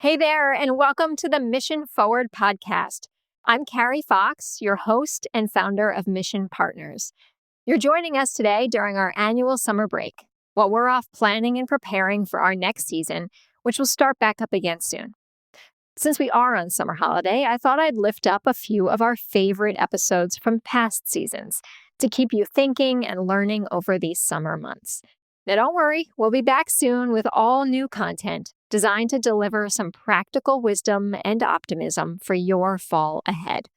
Hey there, and welcome to the Mission Forward podcast. I'm Carrie Fox, your host and founder of Mission Partners. You're joining us today during our annual summer break, while we're off planning and preparing for our next season, which will start back up again soon. Since we are on summer holiday, I thought I'd lift up a few of our favorite episodes from past seasons to keep you thinking and learning over these summer months. Now don't worry, we'll be back soon with all new content designed to deliver some practical wisdom and optimism for your fall ahead.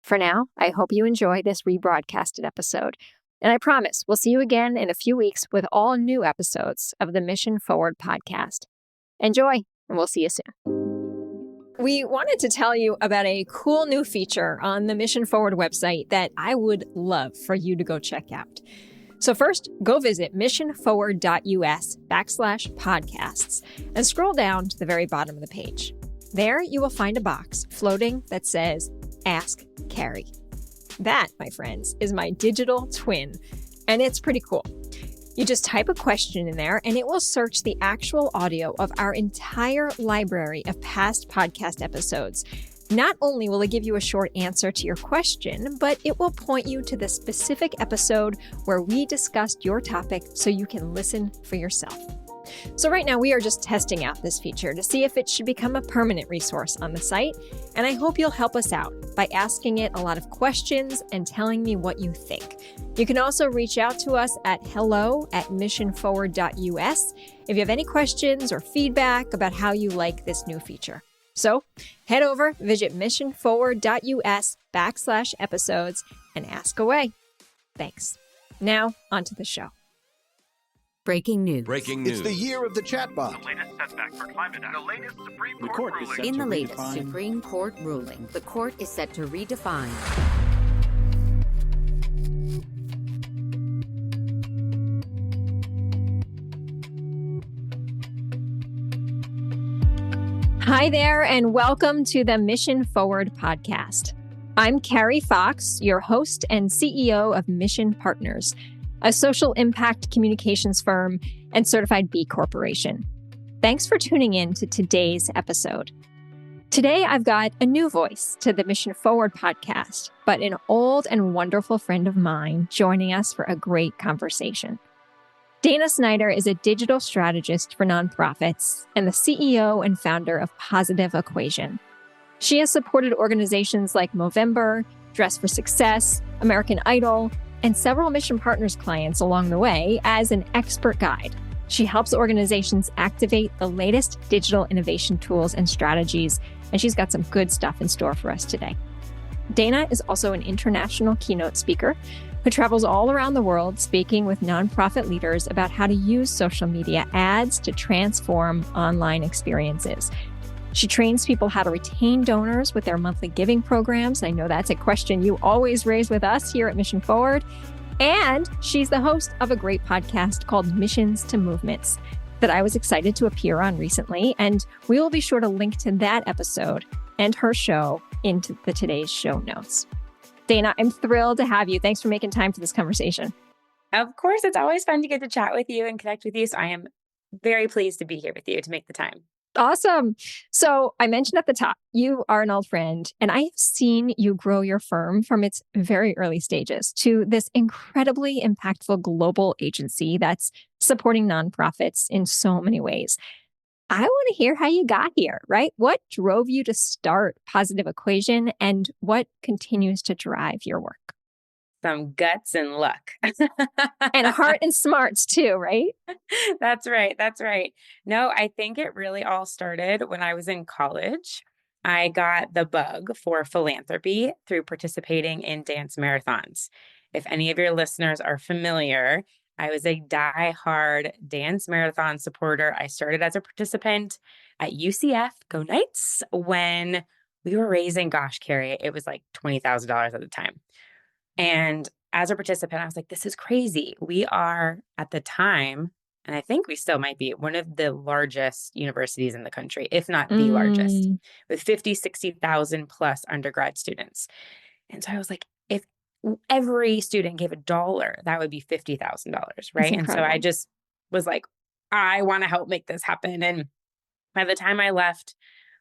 For now, I hope you enjoy this rebroadcasted episode, and I promise we'll see you again in a few weeks with all new episodes of the Mission Forward podcast. Enjoy, and we'll see you soon. We wanted to tell you about a cool new feature on the Mission Forward website that I would love for you to go check out. So first, go visit missionforward.us/podcasts and scroll down to the very bottom of the page. There you will find a box floating that says, Ask Carrie. That, my friends, is my digital twin, and it's pretty cool. You just type a question in there, and it will search the actual audio of our entire library of past podcast episodes. Not only will it give you a short answer to your question, but it will point you to the specific episode where we discussed your topic so you can listen for yourself. So right now we are just testing out this feature to see if it should become a permanent resource on the site, and I hope you'll help us out by asking it a lot of questions and telling me what you think. You can also reach out to us at hello@missionforward.us if you have any questions or feedback about how you like this new feature. So head over, visit missionforward.us/episodes and ask away. Thanks. Now, onto the show. Breaking news. It's the year of the chatbot. The latest setback for climate action. The latest Supreme The Court court is ruling. set In the to latest redefine. Supreme Court ruling, the court is set to redefine. Hi there, and welcome to the Mission Forward podcast. I'm Carrie Fox, your host and CEO of Mission Partners, a social impact communications firm and certified B Corporation. Thanks for tuning in to today's episode. Today, I've got a new voice to the Mission Forward podcast, but an old and wonderful friend of mine joining us for a great conversation. Dana Snyder is a digital strategist for nonprofits and the CEO and founder of Positive Equation. She has supported organizations like Movember, Dress for Success, American Idol, and several Mission Partners clients along the way as an expert guide. She helps organizations activate the latest digital innovation tools and strategies, and she's got some good stuff in store for us today. Dana is also an international keynote speaker who travels all around the world speaking with nonprofit leaders about how to use social media ads to transform online experiences. She trains people how to retain donors with their monthly giving programs. I know that's a question you always raise with us here at Mission Forward. And she's the host of a great podcast called Missions to Movements that I was excited to appear on recently. And we will be sure to link to that episode and her show into today's show notes. Dana, I'm thrilled to have you. Thanks for making time for this conversation. Of course, it's always fun to get to chat with you and connect with you. So I am very pleased to be here with you to make the time. Awesome. So I mentioned at the top, you are an old friend, and I have seen you grow your firm from its very early stages to this incredibly impactful global agency that's supporting nonprofits in so many ways. I want to hear how you got here, right? What drove you to start Positive Equation, and what continues to drive your work? Some guts and luck. And heart and smarts too, right? That's right. That's right. No, I think it really all started when I was in college. I got the bug for philanthropy through participating in dance marathons. If any of your listeners are familiar, I was a die-hard dance marathon supporter. I started as a participant at UCF, Go Knights, when we were raising, gosh, Carrie, it was like $20,000 at the time. And as a participant, I was like, this is crazy. We are at the time, and I think we still might be, one of the largest universities in the country, if not the largest, with 50, 60,000 plus undergrad students. And so I was like, if every student gave $1, that would be $50,000, right? And so I just was like, I want to help make this happen. And by the time I left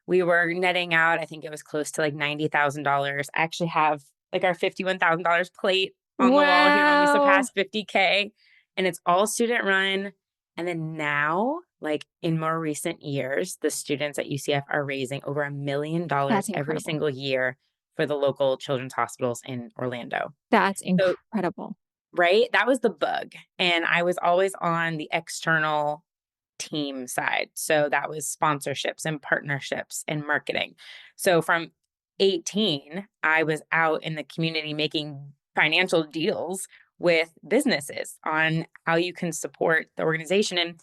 we were netting out, I think it was close to like $90,000. I actually have like our $51,000 plate on the wall here when we Wow. surpassed 50K, and it's all student run. And then now, like in more recent years, the students at UCF are raising over $1 million That's every incredible. single year for the local children's hospitals in Orlando. That's So, incredible. right, that was the bug. And I was always on the external team side. So that was sponsorships and partnerships and marketing. So from 18, I was out in the community making financial deals with businesses on how you can support the organization. And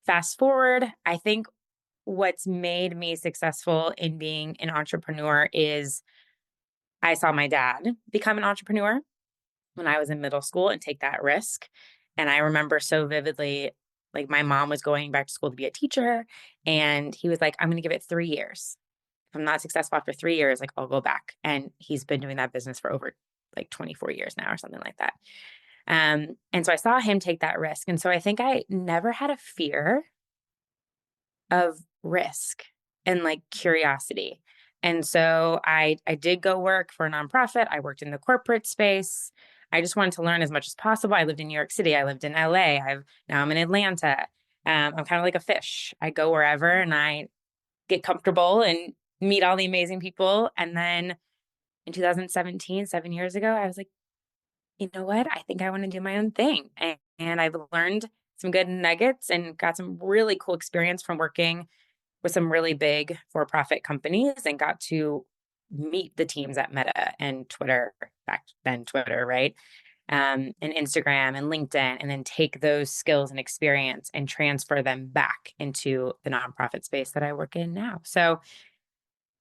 fast forward, I think what's made me successful in being an entrepreneur is I saw my dad become an entrepreneur when I was in middle school and take that risk. And I remember so vividly, like my mom was going back to school to be a teacher, and he was like, I'm going to give it 3 years. If I'm not successful after 3 years, like I'll go back. And he's been doing that business for over like 24 years now or something like that. And so I saw him take that risk. And so I think I never had a fear of risk and like curiosity. And so I did go work for a nonprofit. I worked in the corporate space. I just wanted to learn as much as possible. I lived in New York City. I lived in LA. Now I'm in Atlanta. I'm kind of like a fish. I go wherever and I get comfortable and meet all the amazing people. And then in 2017, 7 years ago, I was like, you know what? I think I want to do my own thing. And I've learned some good nuggets and got some really cool experience from working with some really big for-profit companies and got to meet the teams at Meta and Twitter, back then Twitter, right? And Instagram and LinkedIn, and then take those skills and experience and transfer them back into the nonprofit space that I work in now. So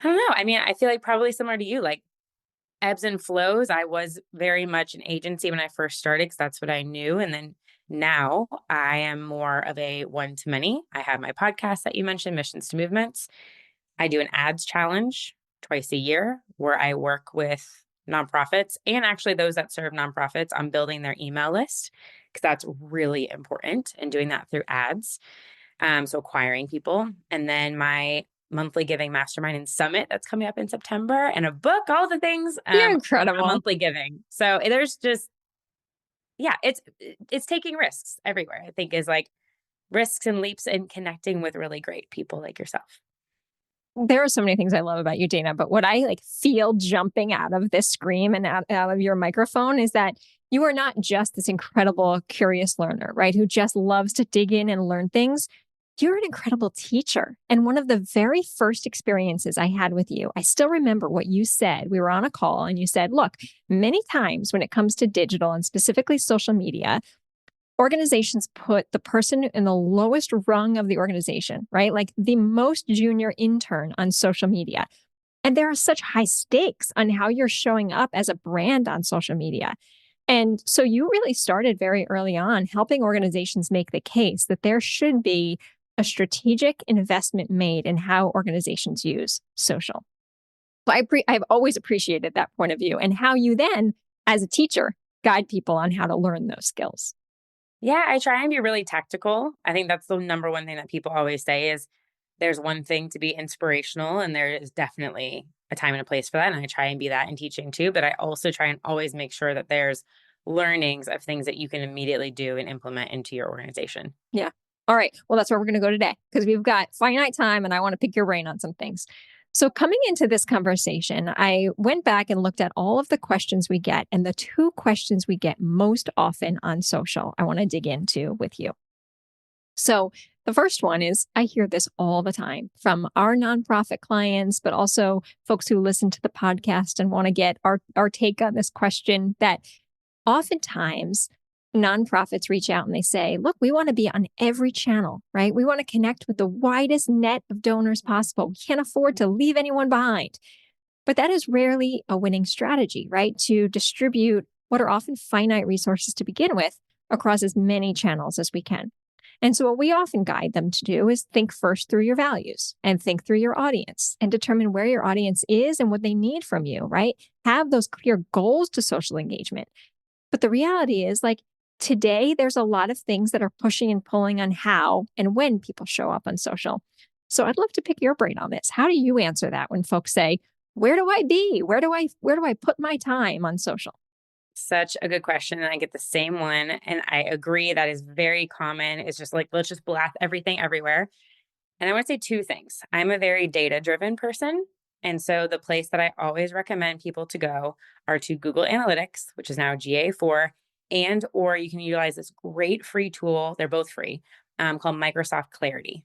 I don't know. I mean, I feel like probably similar to you, like ebbs and flows. I was very much an agency when I first started because that's what I knew. And then now I am more of a one to many. I have my podcast that you mentioned, Missions to Movements. I do an ads challenge twice a year where I work with nonprofits and actually those that serve nonprofits on building their email list because that's really important and doing that through ads. So acquiring people. And then my monthly giving mastermind and summit that's coming up in September and a book, all the things You're around incredible. monthly giving. So there's just, yeah, it's taking risks everywhere, I think is like risks and leaps and connecting with really great people like yourself. There are so many things I love about you, Dana, but what I like feel jumping out of this scream and out of your microphone is that you are not just this incredible, curious learner, right? Who just loves to dig in and learn things. You're an incredible teacher. And one of the very first experiences I had with you, I still remember what you said. We were on a call and you said, look, many times when it comes to digital and specifically social media, organizations put the person in the lowest rung of the organization, right? Like the most junior intern on social media. And there are such high stakes on how you're showing up as a brand on social media. And so you really started very early on helping organizations make the case that there should be a strategic investment made in how organizations use social. So I've always appreciated that point of view and how you then, as a teacher, guide people on how to learn those skills. Yeah, I try and be really tactical. I think that's the number one thing that people always say is there's one thing to be inspirational and there is definitely a time and a place for that. And I try and be that in teaching too, but I also try and always make sure that there's learnings of things that you can immediately do and implement into your organization. Yeah. All right. Well, that's where we're going to go today because we've got finite time and I want to pick your brain on some things. So, coming into this conversation, I went back and looked at all of the questions we get and the two questions we get most often on social I want to dig into with you. So, the first one is I hear this all the time from our nonprofit clients, but also folks who listen to the podcast and want to get our take on this question that oftentimes nonprofits reach out and they say, look, we want to be on every channel, right? We want to connect with the widest net of donors possible. We can't afford to leave anyone behind. But that is rarely a winning strategy, right? To distribute what are often finite resources to begin with across as many channels as we can. And so what we often guide them to do is think first through your values and think through your audience and determine where your audience is and what they need from you, right? Have those clear goals to social engagement. But the reality is like, today, there's a lot of things that are pushing and pulling on how and when people show up on social. So I'd love to pick your brain on this. How do you answer that when folks say, where do I be? Where do I put my time on social? Such a good question. And I get the same one. And I agree that is very common. It's just like, let's just blast everything everywhere. And I want to say two things. I'm a very data driven person. And so the place that I always recommend people to go are to Google Analytics, which is now GA4, and or you can utilize this great free tool. They're both free, called Microsoft Clarity.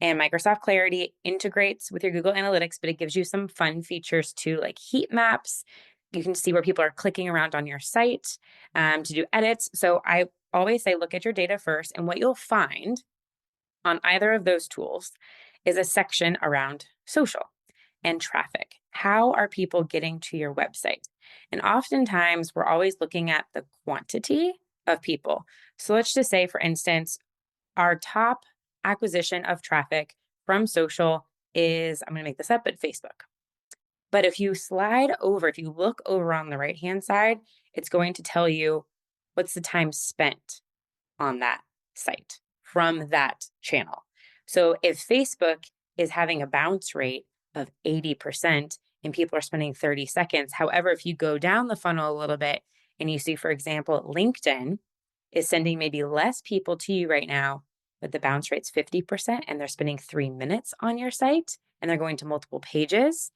And Microsoft Clarity integrates with your Google Analytics, but it gives you some fun features too, like heat maps. You can see where people are clicking around on your site to do edits. So I always say, look at your data first. And what you'll find on either of those tools is a section around social and traffic. How are people getting to your website? And oftentimes we're always looking at the quantity of people. So let's just say, for instance, our top acquisition of traffic from social is, I'm going to make this up, but Facebook. But if you slide over, if you look over on the right-hand side, it's going to tell you what's the time spent on that site from that channel. So if Facebook is having a bounce rate of 80% and people are spending 30 seconds, however, if you go down the funnel a little bit and you see, for example, LinkedIn is sending maybe less people to you right now, but the bounce rate's 50% and they're spending 3 minutes on your site and they're going to multiple pages,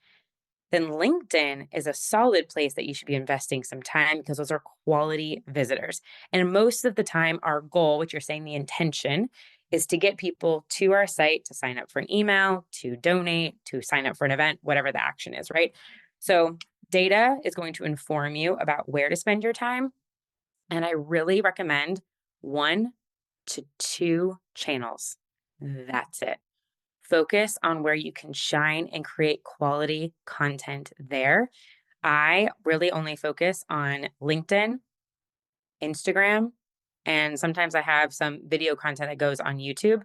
then LinkedIn is a solid place that you should be investing some time because those are quality visitors. And most of the time, our goal, which you're saying the intention, is to get people to our site to sign up for an email, to donate, to sign up for an event, whatever the action is, right? So data is going to inform you about where to spend your time. And I really recommend 1 to 2 channels. That's it. Focus on where you can shine and create quality content there. I really only focus on LinkedIn, Instagram, and sometimes I have some video content that goes on YouTube.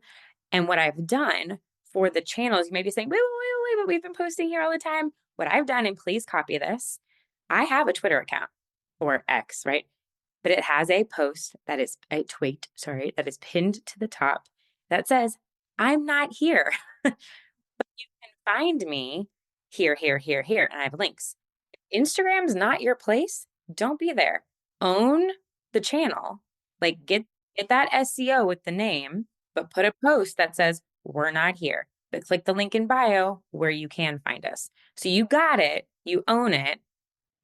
And what I've done for the channels, you may be saying, wait, but we've been posting here all the time. What I've done, and please copy this, I have a Twitter account, or X, right? But it has a post that is a tweet, that is pinned to the top that says, I'm not here. But you can find me here, and I have links. Instagram's not your place. Don't be there. Own the channel. Like get that SEO with the name, but put a post that says, we're not here. But click the link in bio where you can find us. So you got it, you own it,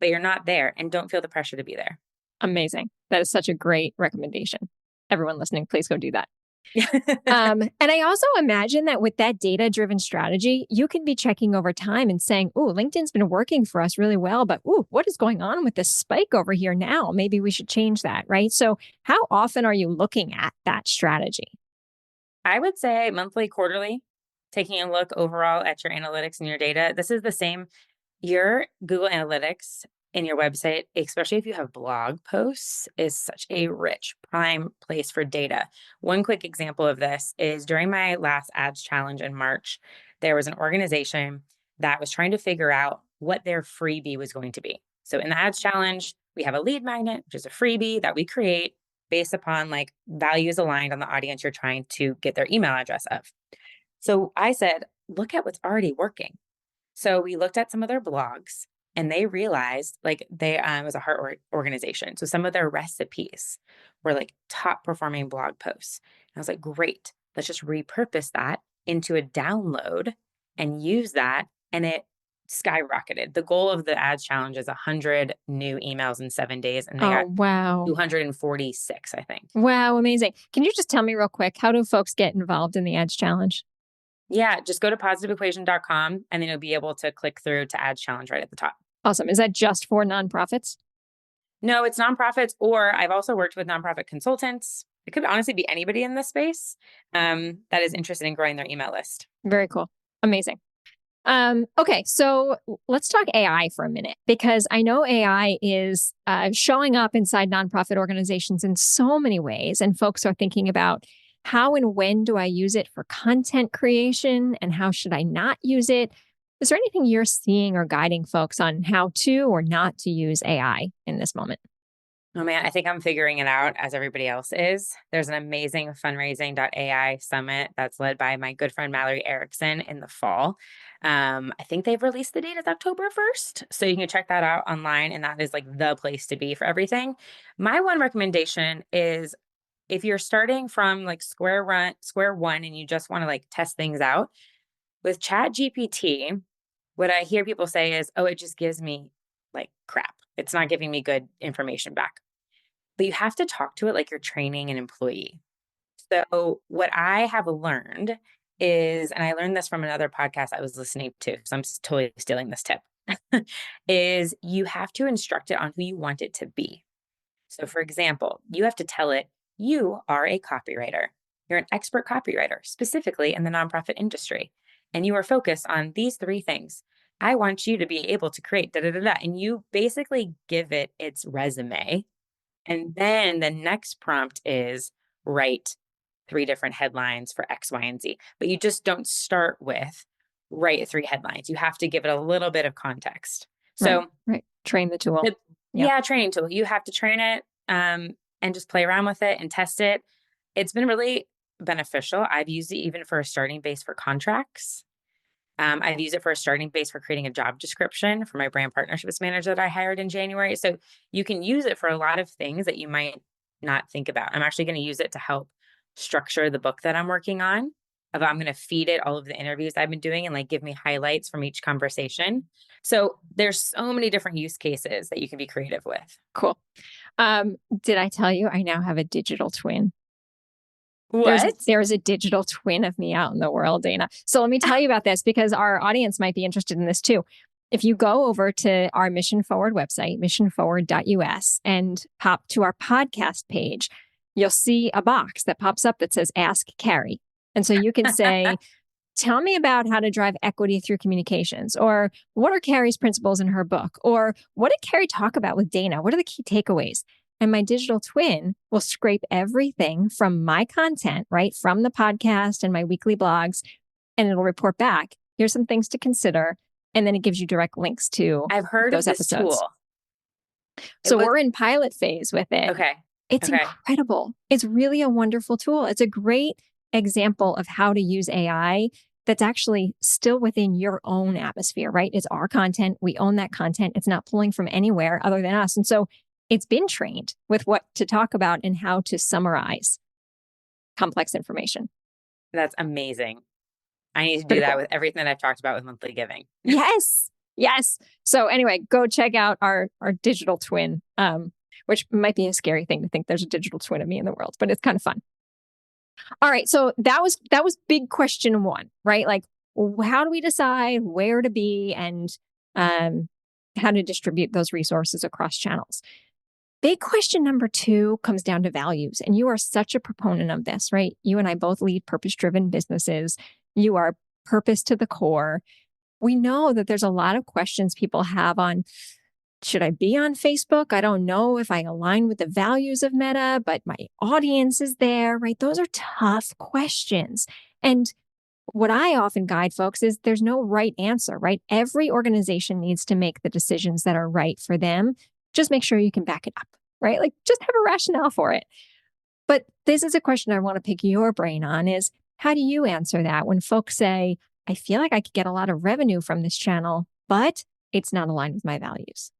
but you're not there and don't feel the pressure to be there. Amazing. That is such a great recommendation. Everyone listening, please go do that. And I also imagine that with that data-driven strategy, you can be checking over time and saying, oh, LinkedIn's been working for us really well, but what is going on with this spike over here now? Maybe we should change that, right? So how often are you looking at that strategy? I would say monthly, quarterly, taking a look overall at your analytics and your data. This is the same. Your Google Analytics in your website, especially if you have blog posts, is such a rich prime place for data. One quick example of this is during my last ads challenge in March, there was an organization that was trying to figure out what their freebie was going to be. So in the ads challenge, we have a lead magnet, which is a freebie that we create based upon like values aligned on the audience you're trying to get their email address of. So I said, look at what's already working. So we looked at some of their blogs and they realized like it was a heart organization. So some of their recipes were like top performing blog posts. And I was like, great, let's just repurpose that into a download and use that. And it skyrocketed. The goal of the ads challenge is 100 new emails in 7 days. And they got wow. 246, I think. Wow, amazing. Can you just tell me real quick, how do folks get involved in the ads challenge? Yeah, just go to positiveequation.com and then you'll be able to click through to ads challenge right at the top. Awesome. Is that just for nonprofits? No, it's nonprofits, or I've also worked with nonprofit consultants. It could honestly be anybody in this space that is interested in growing their email list. Very cool. Amazing. Okay, so let's talk AI for a minute, because I know AI is showing up inside nonprofit organizations in so many ways, and folks are thinking about how and when do I use it for content creation and how should I not use it? Is there anything you're seeing or guiding folks on how to or not to use AI in this moment? Oh man, I think I'm figuring it out as everybody else is. There's an amazing fundraising.ai summit that's led by my good friend Mallory Erickson in the fall. I think they've released the date as October 1st. So you can check that out online, and that is like the place to be for everything. My one recommendation is if you're starting from like square one, and you just want to like test things out with Chat GPT, what I hear people say is, oh, it just gives me like crap. It's not giving me good information back. But you have to talk to it like you're training an employee. So what I have learned is, and I learned this from another podcast I was listening to, so I'm totally stealing this tip, is you have to instruct it on who you want it to be. So for example, you have to tell it, you are a copywriter. You're an expert copywriter, specifically in the nonprofit industry. And you are focused on these three things. I want you to be able to create da da da da. And you basically give it its resume. And then the next prompt is write 3 different headlines for X, Y, and Z. But you just don't start with write 3 headlines. You have to give it a little bit of context. So, right. Train the tool. Yeah, training tool. You have to train it and just play around with it and test it. It's been really beneficial. I've used it even for a starting base for contracts. I've used it for a starting base for creating a job description for my brand partnerships manager that I hired in January. So you can use it for a lot of things that you might not think about. I'm actually going to use it to help structure the book that I'm working on. I'm going to feed it all of the interviews I've been doing and like give me highlights from each conversation. So there's so many different use cases that you can be creative with. Cool. Did I tell you I now have a digital twin? What? There's a digital twin of me out in the world, Dana. So let me tell you about this because our audience might be interested in this too. If you go over to our Mission Forward website, missionforward.us, and pop to our podcast page, you'll see a box that pops up that says Ask Carrie. And so you can say, tell me about how to drive equity through communications, or what are Carrie's principles in her book, or what did Carrie talk about with Dana? What are the key takeaways? And my digital twin will scrape everything from my content, right, from the podcast and my weekly blogs, and it'll report back. Here's some things to consider. And then it gives you direct links to I've heard those of this episodes. Tool. So we're in pilot phase with it. Okay. It's incredible. It's really a wonderful tool. It's a great example of how to use AI that's actually still within your own atmosphere, right? It's our content. We own that content. It's not pulling from anywhere other than us. And so it's been trained with what to talk about and how to summarize complex information. That's amazing. I need to do that with everything that I've talked about with monthly giving. Yes. Yes. So anyway, go check out our digital twin, which might be a scary thing to think there's a digital twin of me in the world, but it's kind of fun. All right. So that was big question 1, right? Like, how do we decide where to be and how to distribute those resources across channels? Big question number 2 comes down to values. And you are such a proponent of this, right? You and I both lead purpose-driven businesses. You are purpose to the core. We know that there's a lot of questions people have on, should I be on Facebook? I don't know if I align with the values of Meta, but my audience is there, right? Those are tough questions. And what I often guide folks is there's no right answer, right? Every organization needs to make the decisions that are right for them. Just make sure you can back it up, right? Like just have a rationale for it. But this is a question I want to pick your brain on is, how do you answer that when folks say, I feel like I could get a lot of revenue from this channel, but it's not aligned with my values?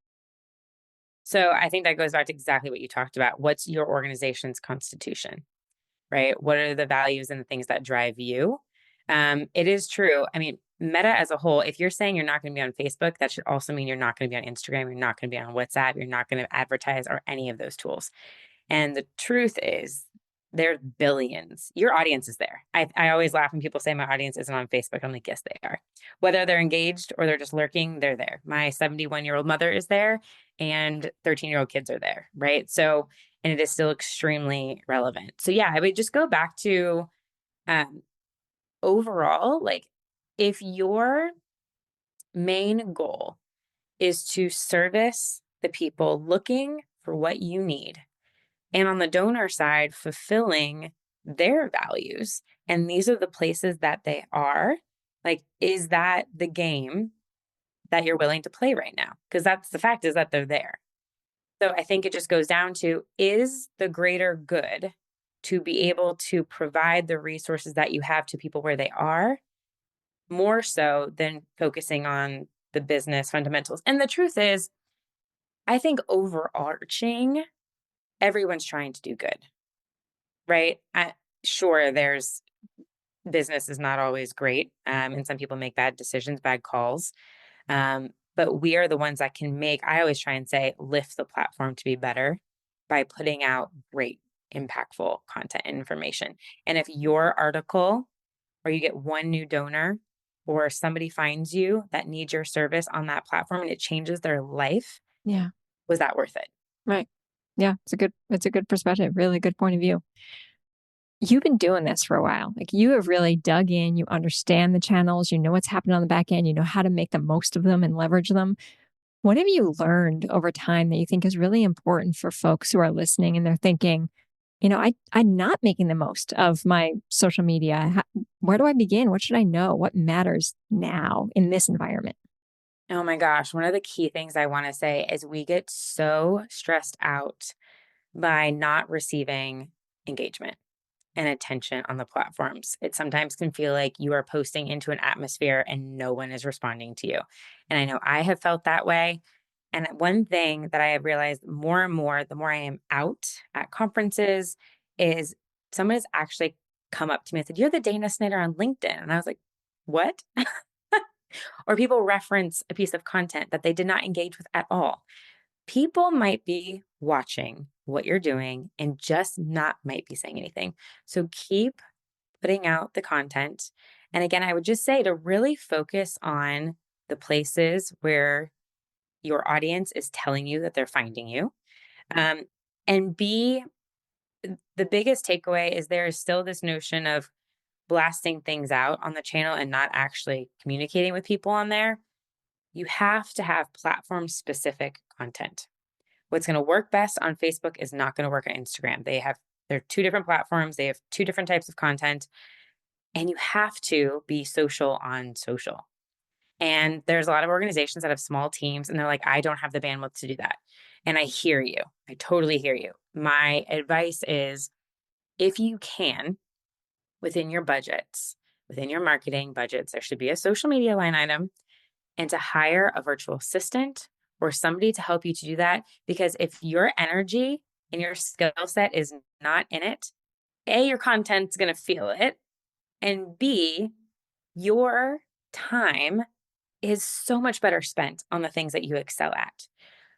So I think that goes back to exactly what you talked about. What's your organization's constitution, right? What are the values and the things that drive you? It is true. I mean, Meta as a whole, if you're saying you're not going to be on Facebook, that should also mean you're not going to be on Instagram. You're not going to be on WhatsApp. You're not going to advertise or any of those tools. And the truth is, there's billions. Your audience is there. I always laugh when people say my audience isn't on Facebook. I'm like, yes, they are. Whether they're engaged or they're just lurking, they're there. My 71-year-old mother is there and 13-year-old kids are there, right? So, and it is still extremely relevant. So yeah, I would just go back to overall, like if your main goal is to service the people looking for what you need, and on the donor side, fulfilling their values, and these are the places that they are, like, is that the game that you're willing to play right now? Because that's the fact is that they're there. So I think it just goes down to, is the greater good to be able to provide the resources that you have to people where they are, more so than focusing on the business fundamentals. And the truth is, I think overarching, everyone's trying to do good, right? Sure, there's business is not always great, and some people make bad decisions, bad calls. But we are the ones that can make, I always try and say, lift the platform to be better by putting out great, impactful content and information. And if your article, or you get one new donor, or somebody finds you that needs your service on that platform and it changes their life, Yeah. was that worth it? Right. Yeah. It's a good perspective. Really good point of view. You've been doing this for a while. Like you have really dug in, you understand the channels, you know what's happening on the back end, you know how to make the most of them and leverage them. What have you learned over time that you think is really important for folks who are listening and they're thinking, I'm not making the most of my social media. Where do I begin? What should I know? What matters now in this environment? Oh my gosh. One of the key things I want to say is we get so stressed out by not receiving engagement and attention on the platforms. It sometimes can feel like you are posting into an atmosphere and no one is responding to you. And I know I have felt that way. And one thing that I have realized more and more, the more I am out at conferences, is someone has actually come up to me and said, "You're the Dana Snyder on LinkedIn." And I was like, "What?" Or people reference a piece of content that they did not engage with at all. People might be watching what you're doing and just not might be saying anything. So keep putting out the content. And again, I would just say to really focus on the places where your audience is telling you that they're finding you. Um, and the biggest takeaway is there is still this notion of blasting things out on the channel and not actually communicating with people on there. You have to have platform specific content. What's going to work best on Facebook is not going to work on Instagram. They're two different platforms. They have two different types of content, and you have to be social on social. And there's a lot of organizations that have small teams and they're like, I don't have the bandwidth to do that. And I hear you. I totally hear you. My advice is, if you can, within your budgets, within your marketing budgets, there should be a social media line item, and to hire a virtual assistant or somebody to help you to do that. Because if your energy and your skill set is not in it, A, your content's going to feel it. And B, your time is so much better spent on the things that you excel at.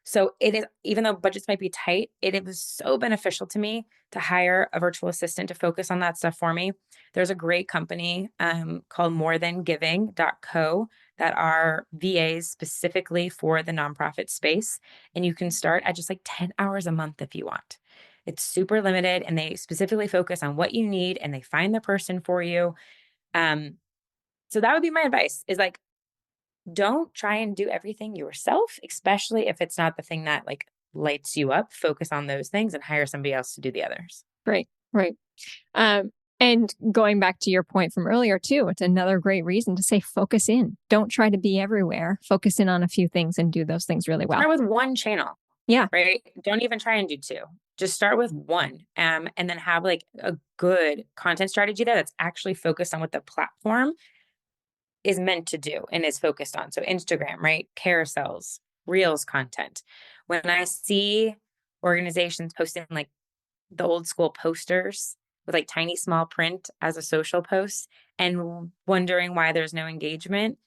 So it is, even though budgets might be tight, it was so beneficial to me to hire a virtual assistant to focus on that stuff for me. There's a great company called morethangiving.co that are VAs specifically for the nonprofit space. And you can start at just like 10 hours a month if you want. It's super limited and they specifically focus on what you need and they find the person for you. So that would be my advice, is like, don't try and do everything yourself, especially if it's not the thing that like lights you up. Focus on those things and hire somebody else to do the others. Right. Right. And going back to your point from earlier too, it's another great reason to say focus in. Don't try to be everywhere. Focus in on a few things and do those things really well. Start with one channel. Yeah. Right. Don't even try and do two. Just start with one. And then have like a good content strategy there that's actually focused on what the platform is meant to do and is focused on. So Instagram, right? Carousels, Reels content. When I see organizations posting like the old school posters with like tiny small print as a social post and wondering why there's no engagement,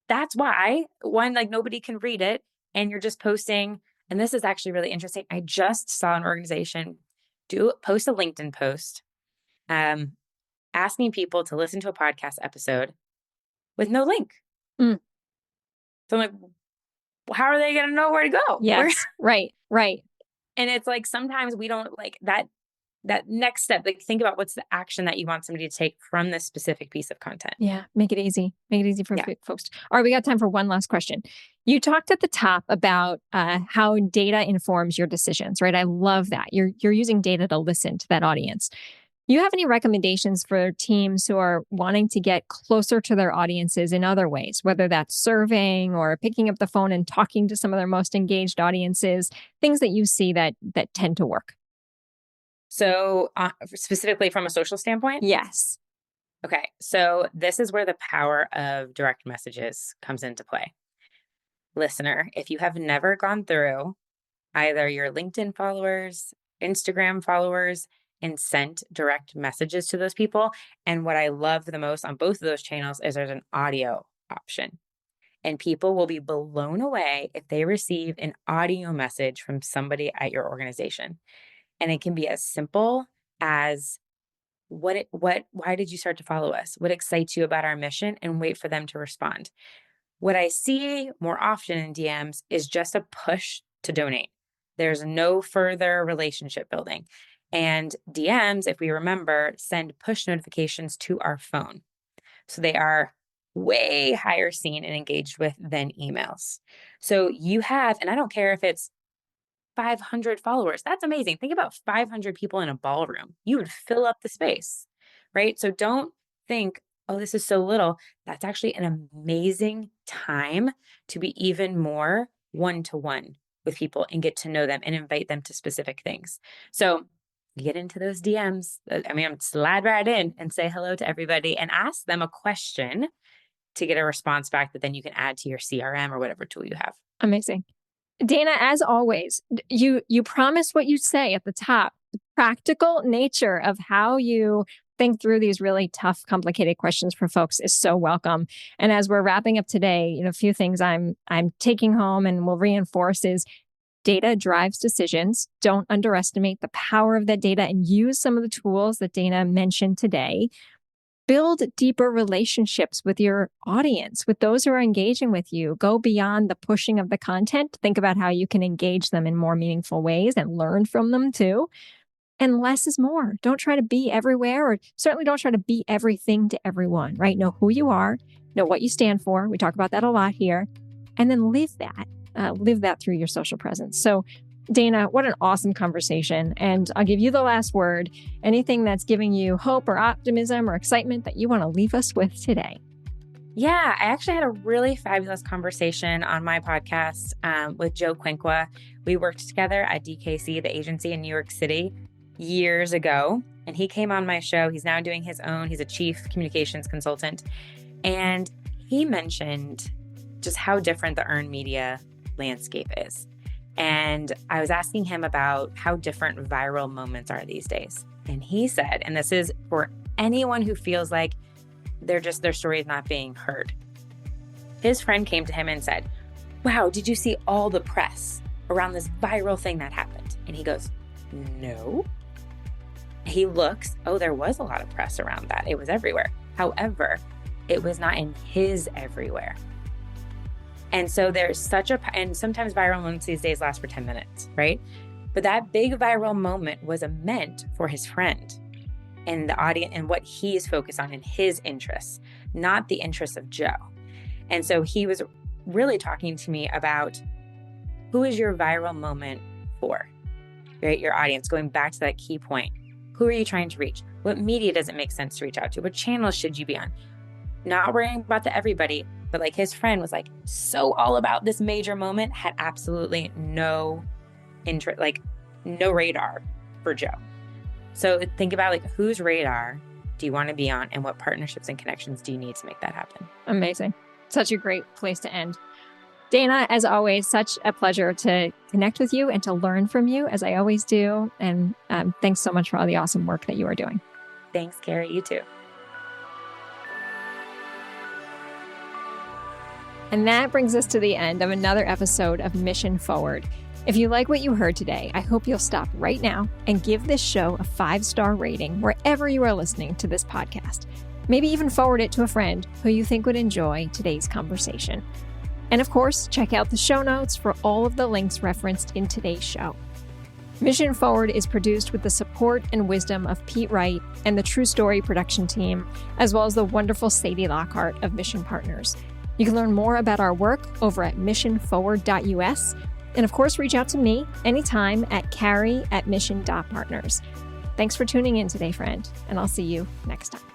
that's why. One, like nobody can read it and you're just posting. And this is actually really interesting. I just saw an organization post a LinkedIn post asking people to listen to a podcast episode with no link. Mm. So I'm like, how are they going to know where to go? Yes. Right. And it's like, sometimes we don't like that next step. Like, think about what's the action that you want somebody to take from this specific piece of content. Yeah. Make it easy. Make it easy for folks. All right. We got time for one last question. You talked at the top about how data informs your decisions, right? I love that. You're using data to listen to that audience. You have any recommendations for teams who are wanting to get closer to their audiences in other ways, whether that's surveying or picking up the phone and talking to some of their most engaged audiences, things that you see that tend to work? So specifically from a social standpoint? Yes. Okay. So this is where the power of direct messages comes into play. Listener, if you have never gone through either your LinkedIn followers, Instagram followers, and sent direct messages to those people. And what I love the most on both of those channels is there's an audio option. And people will be blown away if they receive an audio message from somebody at your organization. And it can be as simple as why did you start to follow us? What excites you about our mission? And wait for them to respond. What I see more often in DMs is just a push to donate. There's no further relationship building. And DMs, if we remember, send push notifications to our phone. So they are way higher seen and engaged with than emails. So you have, and I don't care if it's 500 followers. That's amazing. Think about 500 people in a ballroom. You would fill up the space, right? So don't think, oh, this is so little. That's actually an amazing time to be even more one-to-one with people and get to know them and invite them to specific things. So get into those DMs. Slide right in and say hello to everybody and ask them a question to get a response back that then you can add to your CRM or whatever tool you have. Amazing. Dana, as always, you promise what you say at the top. The practical nature of how you think through these really tough, complicated questions for folks is so welcome. And as we're wrapping up today, a few things I'm taking home and will reinforce is data drives decisions. Don't underestimate the power of that data and use some of the tools that Dana mentioned today. Build deeper relationships with your audience, with those who are engaging with you. Go beyond the pushing of the content. Think about how you can engage them in more meaningful ways and learn from them too. And less is more. Don't try to be everywhere, or certainly don't try to be everything to everyone, right? Know who you are, know what you stand for. We talk about that a lot here. And then live that through your social presence. So Dana, what an awesome conversation. And I'll give you the last word. Anything that's giving you hope or optimism or excitement that you want to leave us with today? Yeah, I actually had a really fabulous conversation on my podcast with Joe Quinqua. We worked together at DKC, the agency in New York City, years ago. And he came on my show. He's now doing his own. He's a chief communications consultant. And he mentioned just how different the earned media landscape is. And I was asking him about how different viral moments are these days. And he said, and this is for anyone who feels like their story is not being heard. His friend came to him and said, wow, did you see all the press around this viral thing that happened? And he goes, no. He looks, oh, there was a lot of press around that. It was everywhere. However, it was not in his everywhere. And so there's and sometimes viral moments these days last for 10 minutes, right? But that big viral moment was meant for his friend and the audience and what he is focused on in his interests, not the interests of Joe. And so he was really talking to me about who is your viral moment for, right? Your audience, going back to that key point. Who are you trying to reach? What media does it make sense to reach out to? What channels should you be on? Not worrying about the everybody, but like his friend was like so all about this major moment, had absolutely no interest, like no radar for Joe. So think about like whose radar do you want to be on and what partnerships and connections do you need to make that happen? Amazing. Such a great place to end. Dana, as always, such a pleasure to connect with you and to learn from you, as I always do. And thanks so much for all the awesome work that you are doing. Thanks, Carrie. You too. And that brings us to the end of another episode of Mission Forward. If you like what you heard today, I hope you'll stop right now and give this show a 5-star rating wherever you are listening to this podcast. Maybe even forward it to a friend who you think would enjoy today's conversation. And of course, check out the show notes for all of the links referenced in today's show. Mission Forward is produced with the support and wisdom of Pete Wright and the True Story production team, as well as the wonderful Sadie Lockhart of Mission Partners. You can learn more about our work over at missionforward.us. And of course, reach out to me anytime at Carrie@mission.partners. Thanks for tuning in today, friend, and I'll see you next time.